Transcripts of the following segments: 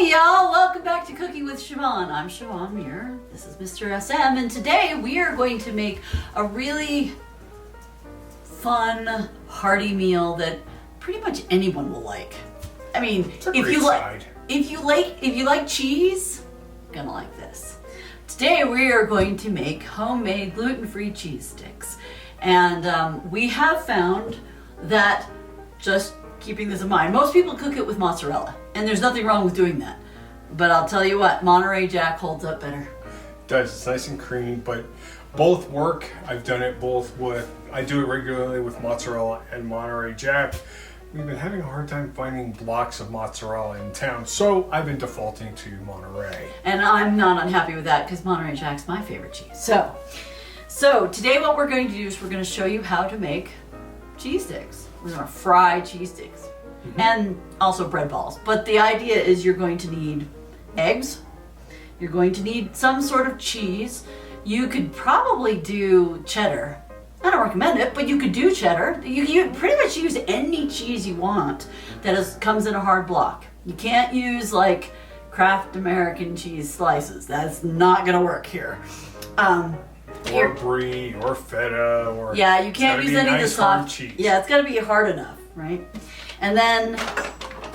Hey y'all, welcome back to Cooking with Siobhan. I'm Siobhan Muir. This is Mr. SM, and today we are going to make a really fun, hearty meal that pretty much anyone will like. I mean, if you like cheese, you're gonna like this. Today we are going to make homemade gluten-free cheese sticks, and we have found that, just keeping this in mind, most people cook it with mozzarella, and there's nothing wrong with doing that. But I'll tell you what, Monterey Jack holds up better. It does. It's nice and creamy, but both work. I've done it both with, I do it regularly with mozzarella and Monterey Jack. We've been having a hard time finding blocks of mozzarella in town, so I've been defaulting to Monterey. And I'm not unhappy with that because Monterey Jack's my favorite cheese. So today what we're going to do is we're going to show you how to make cheese sticks. We're going to fry cheese sticks and also bread balls. But the idea is you're going to need eggs. You're going to need some sort of cheese. You could probably do cheddar. I don't recommend it, but you could do cheddar. You pretty much use any cheese you want that comes in a hard block. You can't use like Kraft American cheese slices. That's not going to work here. Or brie, or feta, or yeah, you can't use any of the soft cheese. Yeah, it's got to be hard enough, right? And then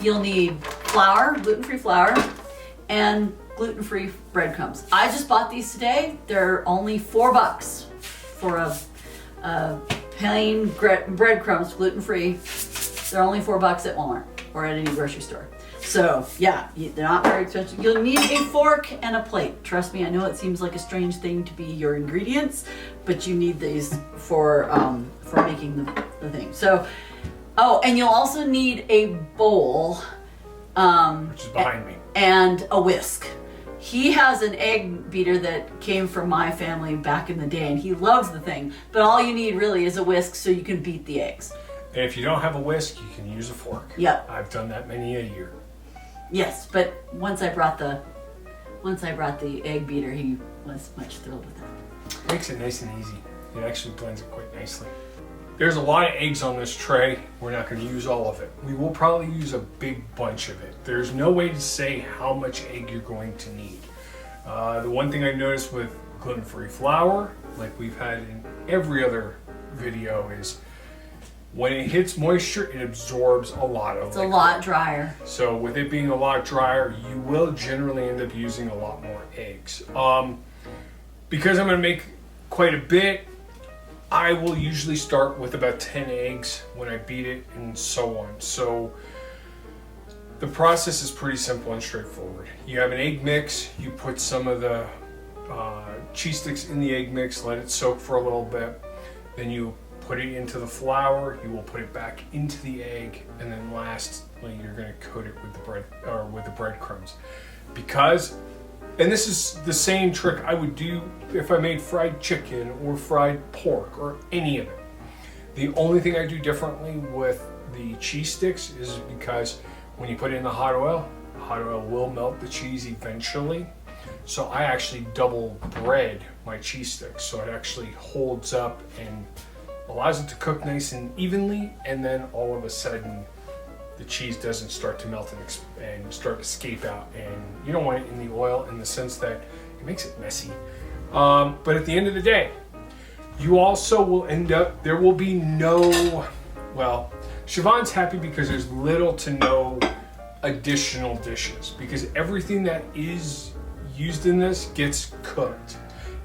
you'll need flour, gluten-free flour, and gluten-free breadcrumbs. I just bought these today. They're only $4 for a plain breadcrumbs, gluten-free. They're only $4 at Walmart or at any grocery store. So yeah, they're not very expensive. You'll need a fork and a plate. Trust me, I know it seems like a strange thing to be your ingredients, but you need these for making the thing. So, oh, and you'll also need a bowl, which is behind me, and a whisk. He has an egg beater that came from my family back in the day, and he loves the thing. But all you need really is a whisk so you can beat the eggs. And if you don't have a whisk, you can use a fork. Yep. I've done that many a year. Yes, but once I brought the egg beater, he was much thrilled with that. Makes it nice and easy. It actually blends it quite nicely. There's a lot of eggs on this tray. We're not going to use all of it. We will probably use a big bunch of it. There's no way to say how much egg you're going to need. The one thing I noticed with gluten-free flour, like we've had in every other video, is when it hits moisture, it absorbs a lot of liquid. It's a lot drier. So with it being a lot drier, you will generally end up using a lot more eggs. Because I'm going to make quite a bit, I will usually start with about 10 eggs when I beat it and so on. So the process is pretty simple and straightforward. You have an egg mix, you put some of the cheese sticks in the egg mix, let it soak for a little bit, then you put it into the flour, you will put it back into the egg, and then lastly you're going to coat it with the bread or with the breadcrumbs. Because, and this is the same trick I would do if I made fried chicken or fried pork or any of it. The only thing I do differently with the cheese sticks is because when you put it in the hot oil will melt the cheese eventually. So I actually double bread my cheese sticks so it actually holds up and allows it to cook nice and evenly, and then all of a sudden the cheese doesn't start to melt and start to escape out, and you don't want it in the oil in the sense that it makes it messy. But at the end of the day, you also will end up, there will be no, well, Siobhan's happy because there's little to no additional dishes, because everything that is used in this gets cooked,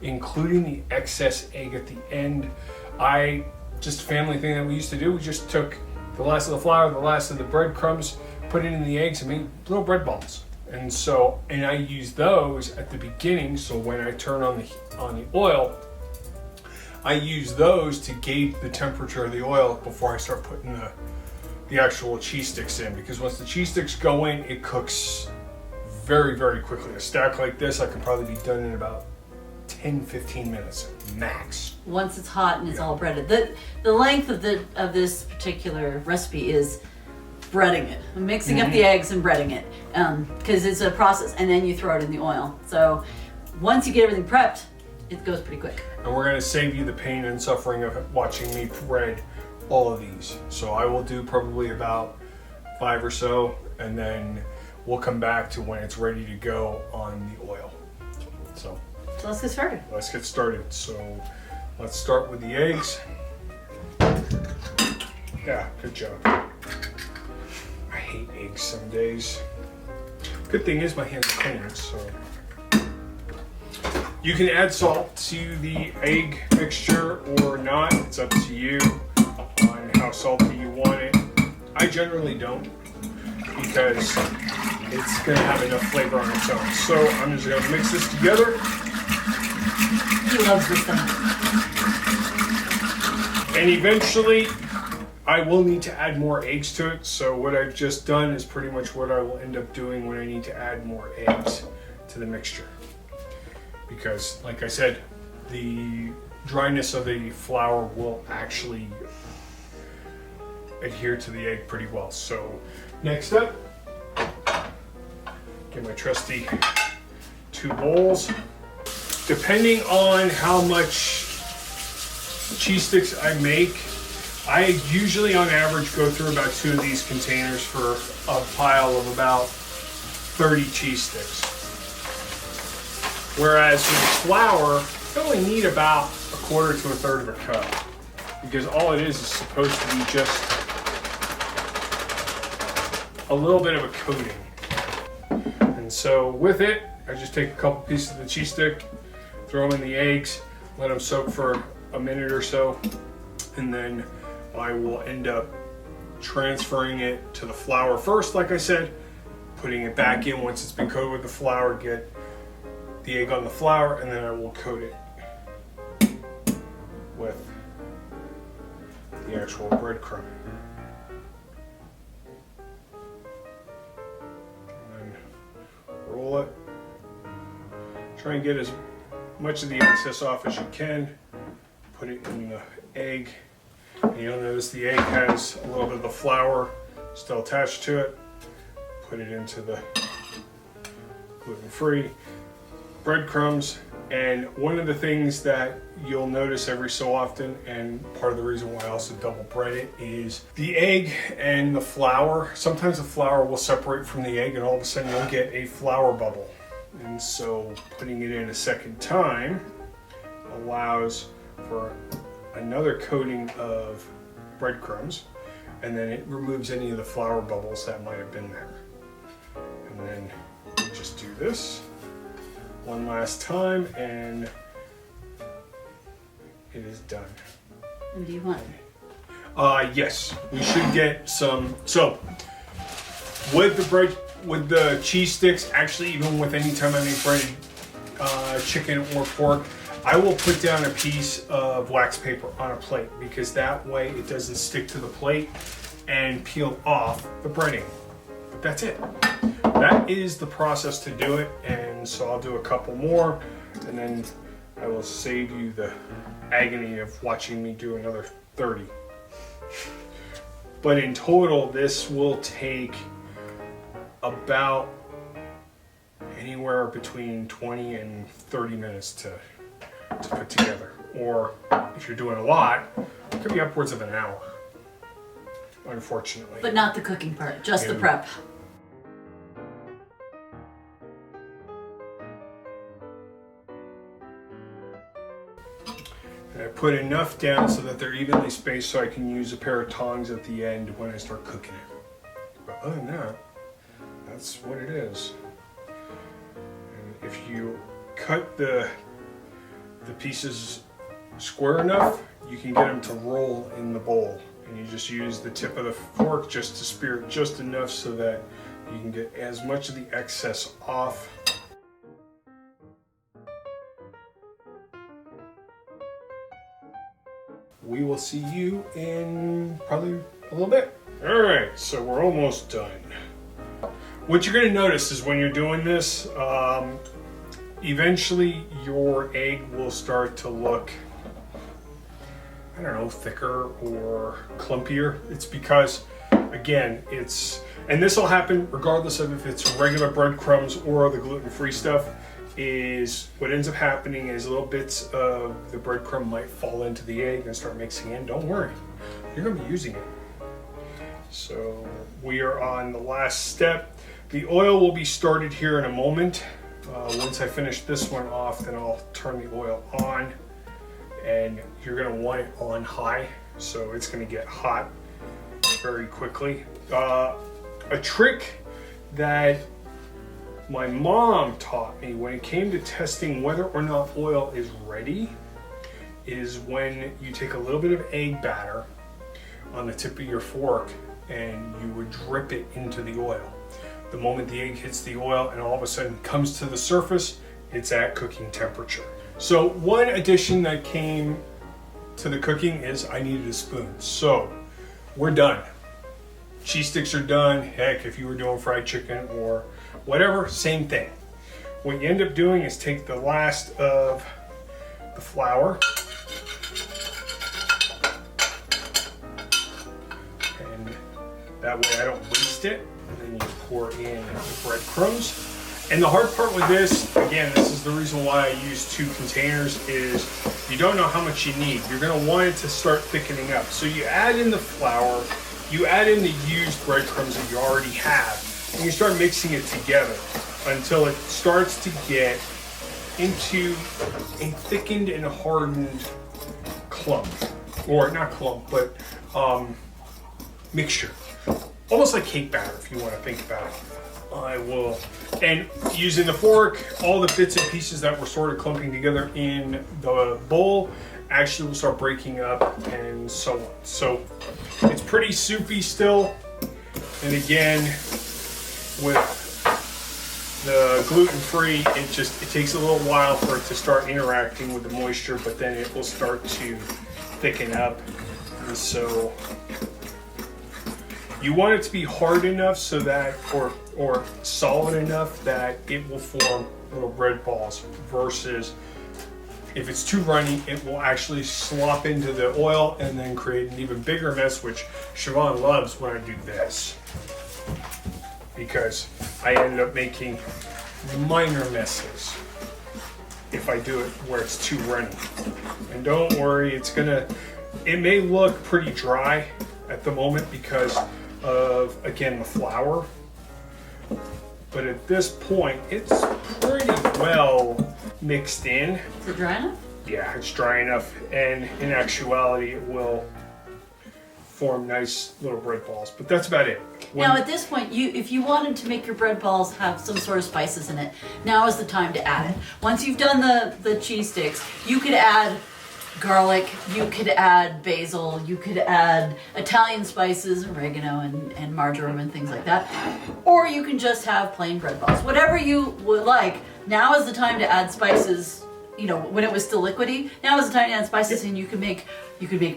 including the excess egg at the end. Just a family thing that we used to do, we just took the last of the flour, the last of the breadcrumbs, put it in the eggs and made little bread balls. And I use those at the beginning, so when I turn on the oil, I use those to gauge the temperature of the oil before I start putting the actual cheese sticks in, because once the cheese sticks go in, it cooks very, very quickly. A stack like this, I can probably be done in about 10-15 minutes max. Once it's hot and it's all breaded. The length of this particular recipe is breading it, mixing up the eggs and breading it, because it's a process, and then you throw it in the oil. So once you get everything prepped, it goes pretty quick. And we're going to save you the pain and suffering of watching me bread all of these. So I will do probably about 5 or so, and then we'll come back to when it's ready to go on the oil. So let's get started. Let's get started. So let's start with the eggs. Yeah, good job. I hate eggs some days. Good thing is my hands are clean, so. You can add salt to the egg mixture or not. It's up to you on how salty you want it. I generally don't because it's going to have enough flavor on its own. So I'm just going to mix this together. He loves this thing. And eventually, I will need to add more eggs to it. So what I've just done is pretty much what I will end up doing when I need to add more eggs to the mixture. Because, like I said, the dryness of the flour will actually adhere to the egg pretty well. So next up, get my trusty 2 bowls. Depending on how much cheese sticks I make, I usually on average go through about 2 of these containers for a pile of about 30 cheese sticks. Whereas with flour, you only need about 1/4 to 1/3 of a cup, because all it is supposed to be just a little bit of a coating. And so with it, I just take a couple pieces of the cheese stick, throw them in the eggs, let them soak for a minute or so, and then I will end up transferring it to the flour first, like I said, putting it back in once it's been coated with the flour, get the egg on the flour, and then I will coat it with the actual breadcrumb. And then roll it. Try and get as much of the excess off as you can. Put it in the egg. And you'll notice the egg has a little bit of the flour still attached to it. Put it into the gluten-free breadcrumbs. And one of the things that you'll notice every so often, and part of the reason why I also double bread it, is the egg and the flour. Sometimes the flour will separate from the egg and all of a sudden you'll get a flour bubble. And so putting it in a second time allows for another coating of breadcrumbs, and then it removes any of the flour bubbles that might have been there. And then you just do this one last time and it is done. What do you want? Yes, we should get some. So with the cheese sticks, actually even with any time I make breaded chicken or pork, I will put down a piece of wax paper on a plate, because that way it doesn't stick to the plate and peel off the breading. But that's it. That is the process to do it, and so I'll do a couple more, and then I will save you the agony of watching me do another 30. But in total, this will take about anywhere between 20 and 30 minutes to put together. Or if you're doing a lot, it could be upwards of an hour, unfortunately. But not the cooking part, just the prep. And I put enough down so that they're evenly spaced so I can use a pair of tongs at the end when I start cooking it. But other than that, that's what it is. And if you cut the pieces square enough, you can get them to roll in the bowl. And you just use the tip of the fork just to spear it just enough so that you can get as much of the excess off. We will see you in probably a little bit. All right, so we're almost done. What you're going to notice is when you're doing this, eventually your egg will start to look, I don't know, thicker or clumpier. It's because, again, and this will happen regardless of if it's regular breadcrumbs or the gluten-free stuff, is what ends up happening is little bits of the breadcrumb might fall into the egg and start mixing in. Don't worry, you're going to be using it. So we are on the last step. The oil will be started here in a moment. Once I finish this one off, then I'll turn the oil on, and you're gonna want it on high, so it's gonna get hot very quickly. A trick that my mom taught me when it came to testing whether or not oil is ready is when you take a little bit of egg batter on the tip of your fork and you would drip it into the oil. The moment the egg hits the oil and all of a sudden comes to the surface, it's at cooking temperature. So one addition that came to the cooking is I needed a spoon. So we're done. Cheese sticks are done. Heck, if you were doing fried chicken or whatever, same thing. What you end up doing is take the last of the flour and that way I don't waste it. And then you pour in the breadcrumbs. And the hard part with this, again, this is the reason why I use 2 containers, is you don't know how much you need. You're gonna want it to start thickening up. So you add in the flour, you add in the used breadcrumbs that you already have, and you start mixing it together until it starts to get into a thickened and hardened clump. Or not clump, but mixture. Almost like cake batter, if you want to think about it. I will, and using the fork, all the bits and pieces that were sort of clumping together in the bowl actually will start breaking up and so on. So it's pretty soupy still. And again, with the gluten-free, it takes a little while for it to start interacting with the moisture, but then it will start to thicken up. And so you want it to be hard enough so that, or solid enough that it will form little bread balls, versus if it's too runny, it will actually slop into the oil and then create an even bigger mess, which Siobhan loves when I do this, because I end up making minor messes if I do it where it's too runny. And don't worry, it may look pretty dry at the moment because of, again, the flour, but at this point it's pretty well mixed in. Is it dry enough? Yeah, it's dry enough, and in actuality it will form nice little bread balls, but that's about it. Now at this point, if you wanted to make your bread balls have some sort of spices in it, now is the time to add it. Once you've done the cheese sticks, you could add garlic, you could add basil, you could add Italian spices, oregano and marjoram and things like that. Or you can just have plain bread balls. Whatever you would like. Now is the time to add spices, you know, when it was still liquidy. Now is the time to add spices, and you can make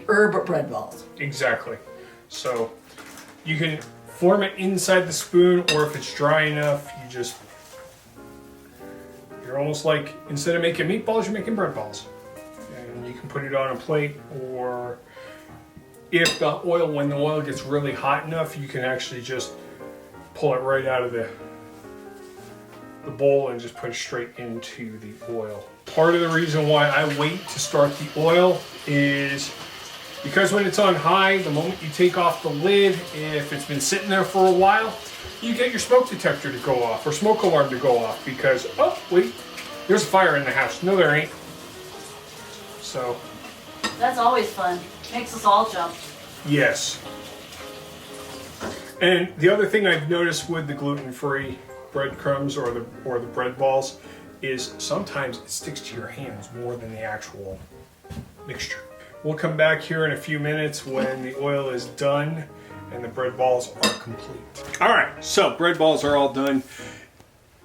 herb bread balls. Exactly. So you can form it inside the spoon, or if it's dry enough, you're almost like, instead of making meatballs, you're making bread balls. And you can put it on a plate, or if when the oil gets really hot enough, you can actually just pull it right out of the bowl and just put it straight into the oil. Part of the reason why I wait to start the oil is because when it's on high, the moment you take off the lid, if it's been sitting there for a while, you get your smoke detector to go off, or smoke alarm to go off, because, oh wait, there's a fire in the house. No, there ain't. So that's always fun. Makes us all jump. Yes. And the other thing I've noticed with the gluten-free breadcrumbs or the bread balls is sometimes it sticks to your hands more than the actual mixture. We'll come back here in a few minutes when the oil is done and the bread balls are complete. All right, so bread balls are all done.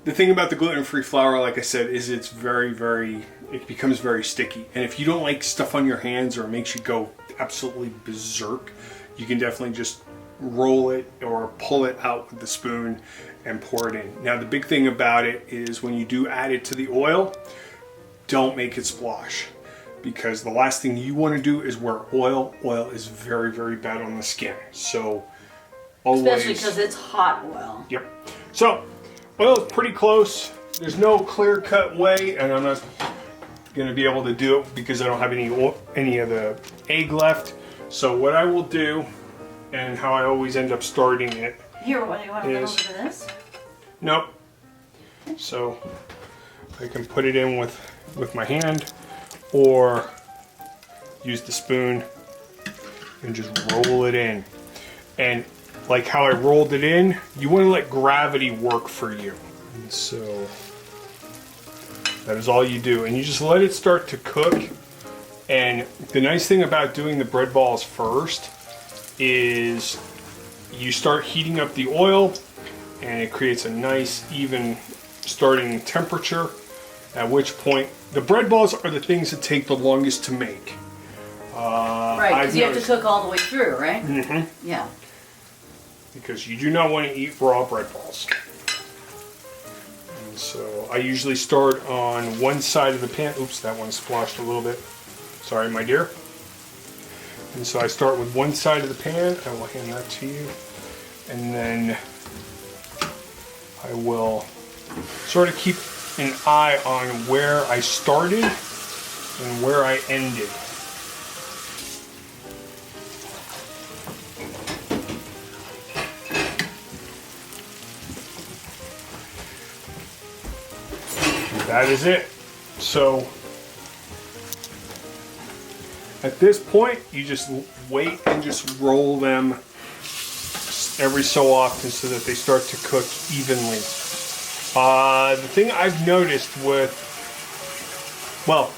The thing about the gluten-free flour, like I said, is it becomes very sticky. And if you don't like stuff on your hands or it makes you go absolutely berserk, you can definitely just roll it or pull it out with the spoon and pour it in. Now the big thing about it is when you do add it to the oil, don't make it splosh, because the last thing you want to do is wear oil. Oil is very, very bad on the skin. So always, especially because it's hot oil. Yep. So oil is pretty close. There's no clear-cut way, and I'm not going to be able to do it because I don't have any of the egg left. So what I will do, and how I always end up starting it, here, what do you want to go over this? Nope. So I can put it in with my hand or use the spoon and just roll it in. And like how I rolled it in, you want to let gravity work for you. And so that is all you do. And you just let it start to cook. And the nice thing about doing the bread balls first is you start heating up the oil and it creates a nice even starting temperature, at which point the bread balls are the things that take the longest to make. Right, because you have to cook all the way through, right? Mm-hmm. Yeah. Because you do not want to eat raw bread balls. And so I usually start on one side of the pan. Oops, that one splashed a little bit. Sorry, my dear. And so I start with one side of the pan. I will hand that to you. And then I will sort of keep an eye on where I started and where I ended. That is it. So at this point, you just wait and just roll them every so often so that they start to cook evenly. The thing I've noticed with, well,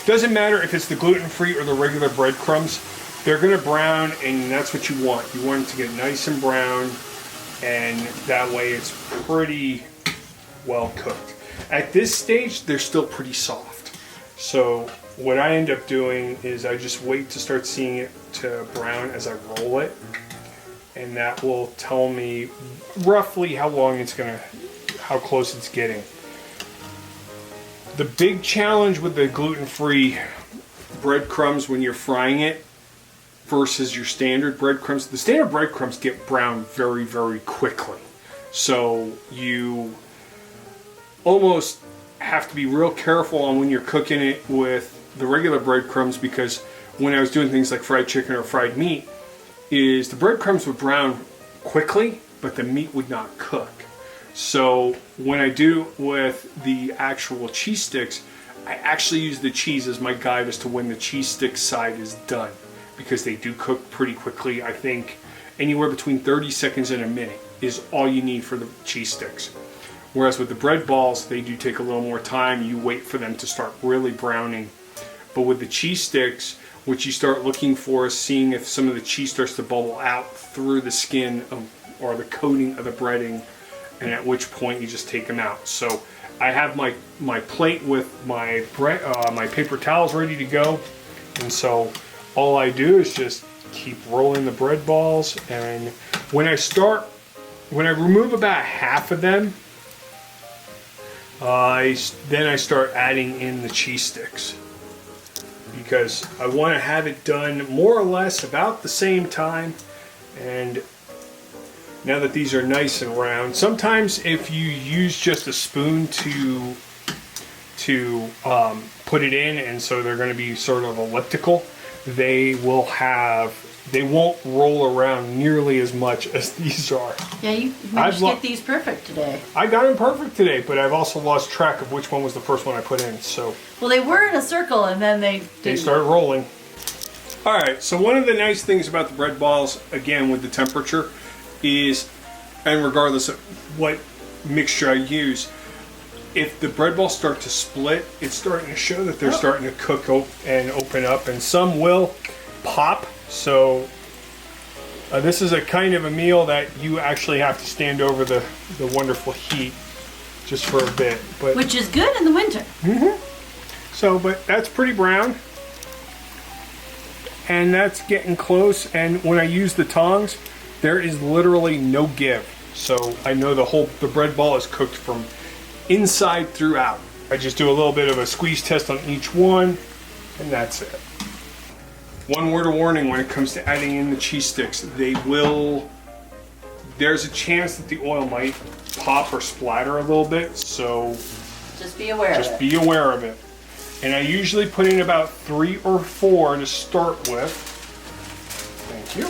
doesn't matter if it's the gluten-free or the regular breadcrumbs, they're gonna brown, and that's what you want. You want it to get nice and brown, and that way it's pretty well cooked. At this stage, they're still pretty soft. So what I end up doing is I just wait to start seeing it to brown as I roll it. And that will tell me roughly how long it's gonna, how close it's getting. The big challenge with the gluten-free breadcrumbs when you're frying it versus your standard breadcrumbs, the standard breadcrumbs get brown very, very quickly. So you almost have to be real careful on when you're cooking it with the regular breadcrumbs, because when I was doing things like fried chicken or fried meat, is the breadcrumbs would brown quickly, but the meat would not cook. So when I do with the actual cheese sticks, I actually use the cheese as my guide as to when the cheese stick side is done, because they do cook pretty quickly. I think anywhere between 30 seconds and a minute is all you need for the cheese sticks. Whereas with the bread balls, they do take a little more time. You wait for them to start really browning. But with the cheese sticks, what you start looking for is seeing if some of the cheese starts to bubble out through the skin or the coating of the breading, and at which point you just take them out. So I have my plate with my my paper towels ready to go, and so all I do is just keep rolling the bread balls. And when I remove about half of them, then I start adding in the cheese sticks, because I want to have it done more or less about the same time. And now that these are nice and round, sometimes if you use just a spoon to put it in, and so they're going to be sort of elliptical, they won't roll around nearly as much as these are. Yeah, you managed to get these perfect today. I got them perfect today, but I've also lost track of which one was the first one I put in. So well, they were in a circle, and then they started rolling. All right, so one of the nice things about the bread balls, again with the temperature, is, and regardless of what mixture I use, if the bread balls start to split, it's starting to show that they're starting to cook and open up, and some will pop. So this is a kind of a meal that you actually have to stand over the wonderful heat just for a bit. But which is good in the winter. Mm-hmm. So, but that's pretty brown. And that's getting close. And when I use the tongs, there is literally no give. So I know the bread ball is cooked from inside throughout. I just do a little bit of a squeeze test on each one, and that's it. One word of warning when it comes to adding in the cheese sticks, there's a chance that the oil might pop or splatter a little bit, so just be aware of it. And I usually put in about 3 or 4 to start with. Thank you.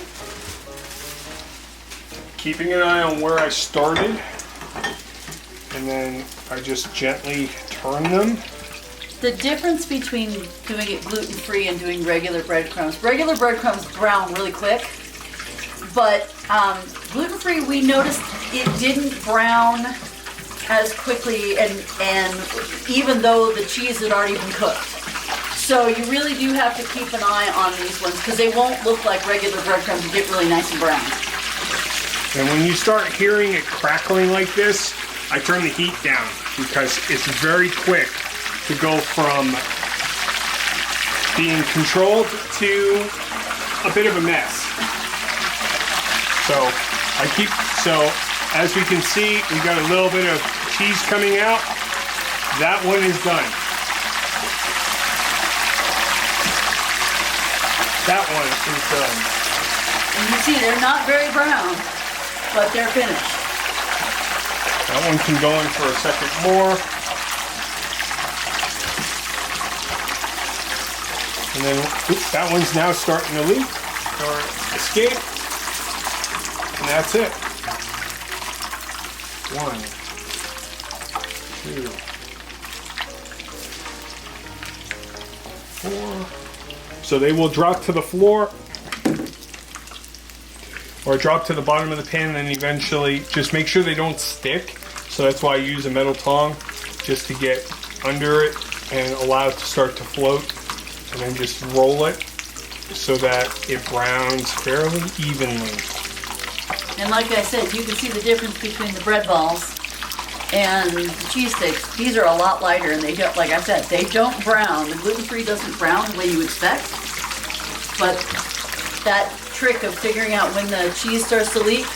Keeping an eye on where I started. and then I just gently turn them. The difference between doing it gluten-free and doing regular breadcrumbs brown really quick, but gluten-free, we noticed it didn't brown as quickly, and even though the cheese had already been cooked. So you really do have to keep an eye on these ones because they won't look like regular breadcrumbs and get really nice and brown. And when you start hearing it crackling like this, I turn the heat down because it's very quick to go from being controlled to a bit of a mess. So as we can see, we got a little bit of cheese coming out. That one is done. That one is done. And you see they're not very brown, but they're finished. That one can go in for a second more. And then, oops, that one's now starting to leak or escape. And that's it. 1, 2, 4. So they will drop to the floor or drop to the bottom of the pan, and then eventually just make sure they don't stick. So that's why I use a metal tong, just to get under it and allow it to start to float, and then just roll it so that it browns fairly evenly. And like I said, you can see the difference between the bread balls and the cheese sticks. These are a lot lighter, and they don't, like I said, they don't brown. The gluten-free doesn't brown the way you expect, but that trick of figuring out when the cheese starts to leak,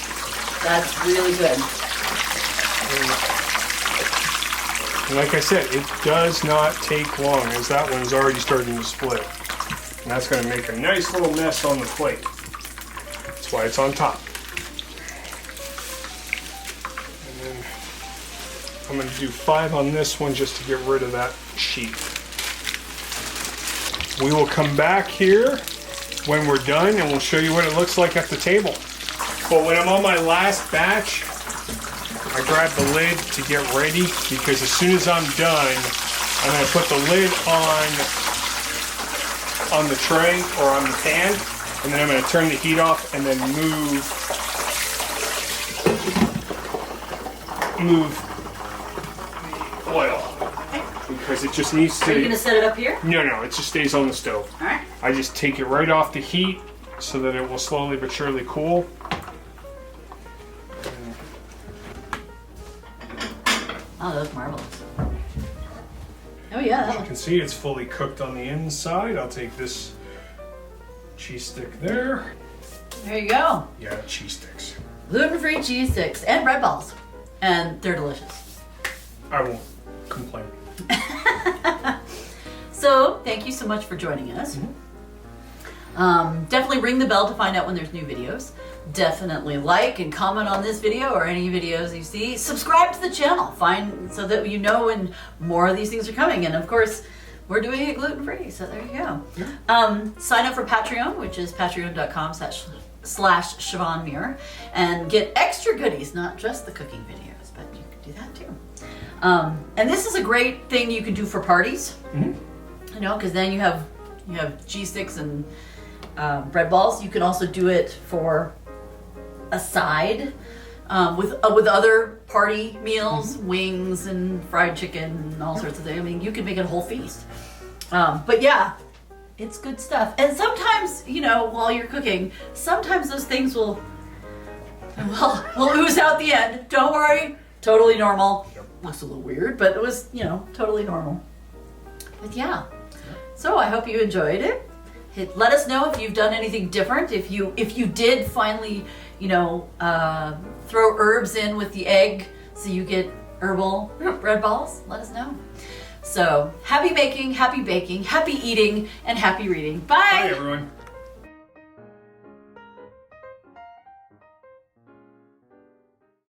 that's really good. And like I said, it does not take long, as that one's already starting to split. And that's going to make a nice little mess on the plate. That's why it's on top. And then I'm going to do 5 on this one just to get rid of that sheet. We will come back here when we're done and we'll show you what it looks like at the table. But when I'm on my last batch, I grab the lid to get ready, because as soon as I'm done, I'm going to put the lid on the tray or on the pan, and then I'm going to turn the heat off and then move the oil, because it just needs to. Are you going to set it up here? No, it just stays on the stove. All right. I just take it right off the heat so that it will slowly but surely cool. Oh, that looks marvelous. Oh yeah. As you can see, it's fully cooked on the inside. I'll take this cheese stick there. There you go. Yeah, cheese sticks. Gluten-free cheese sticks and bread balls. And they're delicious. I won't complain. So, thank you so much for joining us. Definitely ring the bell to find out when there's new videos. Definitely like and comment on this video or any videos you see. Subscribe to the channel, so that you know when more of these things are coming. And of course, we're doing it gluten-free, so there you go. Yeah. Sign up for Patreon, which is patreon.com/Siobhan Muir, and get extra goodies, not just the cooking videos, but you can do that too. And this is a great thing you can do for parties, you know, because then you have cheese sticks and bread balls. You can also do it for a side with other party meals, wings and fried chicken and all sorts of things. I mean, you can make it a whole feast. But yeah, it's good stuff. And sometimes, you know, while you're cooking, sometimes those things will ooze out the end. Don't worry, totally normal. Looks a little weird, but it was, you know, totally normal. But yeah, so I hope you enjoyed it. Let us know if you've done anything different. If you did finally, you know, throw herbs in with the egg so you get herbal bread balls, let us know. So happy making, happy baking, happy eating, and happy reading. Bye. Bye, everyone.